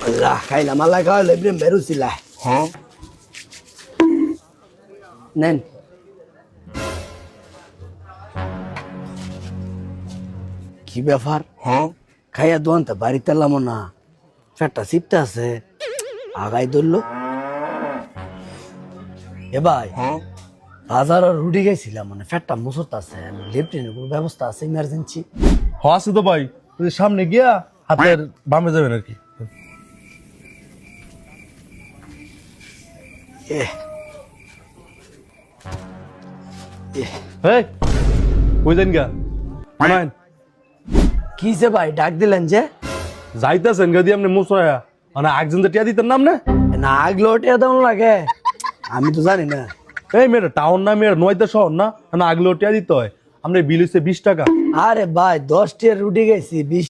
আল্লাহ খাইলাম আল্লাহ খাওয়ালে প্রেম বেরোছিল হ্যাঁ নেন কি ব্যাপার হ্যাঁ খাইয়া দোয়ান তো বাড়িতে এলাম না ফ্যাটটা চিপতে আছে আগাই ধরলো এ ভাই হ্যাঁ বাজার রুটি গেছিলাম মানে ফ্যাটটা মুসরত আছে লেফটেনের কোনো ব্যবস্থা আছে ইমার্জেন্সি আছে তো ভাই ওই যে সামনে গিয়া হাতের বামে যাবেন আর কি এ এই কই যান গা আনাইন কিসে ভাই ডাক দিলেন যে যাইতাছেন গা দিয়ে আপনি মুসরায়া মানে একজন যে টিয়া দিতেন নাম না না আগলো টিয়া দাম লাগে আমি তো জানি না এই মেয়েটা টাউন না মেয়ের নয়টা শহর না আগলেও টিয়া দিতে হয় আমরা বিল হচ্ছে 20 টাকা আরে ভাই 10 টিয়ার রুটি গেছি 20